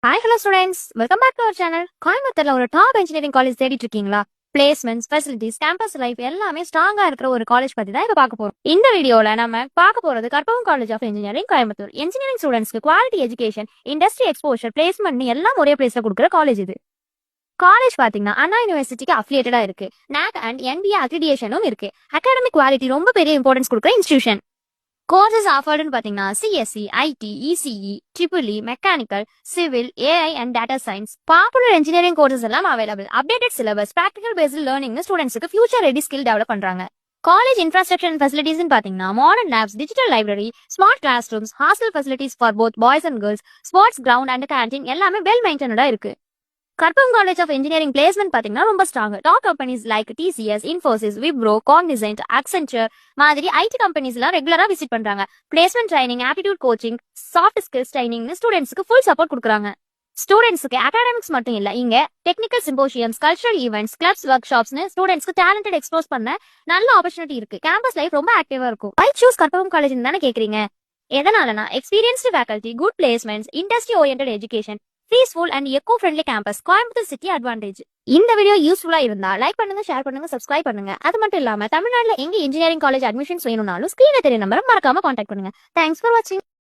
Hi, hello students. Welcome back to our channel. கோயம்புத்தூர்ல ஒரு top engineering college தேடிட்டு இருக்கீங்களா? பிளேஸ்மெண்ட்ஸ், ஃபெசிலிட்டிஸ், கேம்பஸ் லைஃப் எல்லாமே ஸ்ட்ராங்கா இருக்கிற ஒரு காலேஜ் பத்தி தான் இப்ப பார்க்க போறோம். இந்த வீடியோல நம்ம பார்க்க போறது Karpagam college of engineering Coimbatore. Engineering ஸ்டூடெண்ட்ஸ்க்கு quality education, industry exposure, placement எல்லாம் ஒரே பிளேஸ்ல கொடுக்குற காலேஜ் இது. காலேஜ் பாத்தீங்கன்னா அண்ணா யூனிவர்சிட்டிக்கு அஃபிலியேட்டடா இருக்கு. NAC அண்ட் NBA அக்ரிடியேஷனும் இருக்கு. அகாடமிக் குவாலிட்டி ரொம்ப பெரிய இம்பார்ட்டன்ஸ் கொடுக்குற இன்ஸ்டிடியூஷன். கோர்சஸ் ஆஃபர்டுன்னு பார்த்தீங்கன்னா CSE, IT, ECE, triple E, mechanical, civil, AI and data science. Popular engineering courses எல்லாம் available. Updated syllabus, practical based learning ஸ்டூடெண்ட்ஸ்க்கு ஃபியூச்சர் ரெடி ஸ்கில் டெவலப் பண்றாங்க. College infrastructure and ஃபெசிலிட்டிஸ்னு பார்த்தீங்கன்னா modern labs, digital library, smart classrooms, hostel facilities for both boys and girls, sports ground and canteen எல்லாமே well மெயின்டெய்ன்டா இருக்கு. Karpagam college of engineering placement பாத்தீங்கன்னா ரொம்ப strong. Top companies like TCS, Infosys, Wipro, Cognizant, Accenture மாதிரி IT companies எல்லாம் ரெகுலரா visit பண்றாங்க. Placement training, aptitude coaching, soft skills training ஸ்டூடெண்ட்ஸ்க்கு ஃபுல் சப்போர்ட் கொடுக்குறாங்க. ஸ்டூடெண்ட்ஸ்க்கு அகாடமிக்ஸ் மட்டும் இல்ல, இங்க technical symposiums, cultural events, clubs, work ஷாப்ஸ்னு ஸ்டூடெண்ட்ஸ்க்கு டேலண்டட் எக்ஸ்போஸ் பண்ண நல்ல ஆப்பர்ச்சுனிட்டி இருக்கு. கேம்பஸ் லைஃப் ரொம்ப ஆக்டிவா இருக்கும். ஐ சூஸ் கற்பகம் காலேஜ் தானே கேக்குறீங்க? எதனாலனா experienced faculty, good placements, industry oriented education, peaceful and eco friendly campus, Coimbatore city advantage. இந்த வீடியோ யூஸ்ஃபுல்லா இருந்தா லைக் பண்ணுங்க, ஷேர் பண்ணுங்க, சப்ஸ்கிரைப் பண்ணுங்க. அது மட்டும் இல்லாம தமிழ்நாட்டுல எங்க இன்ஜினியரிங் காலேஜ் அட்மிஷன்ஸ் வேணும்னாலும் ஸ்கிரீன்ல தெரிய நம்பரை மறக்காம கான்டாக்ட் பண்ணுங்க. தேங்க்ஸ் ஃபார் வாட்சிங்.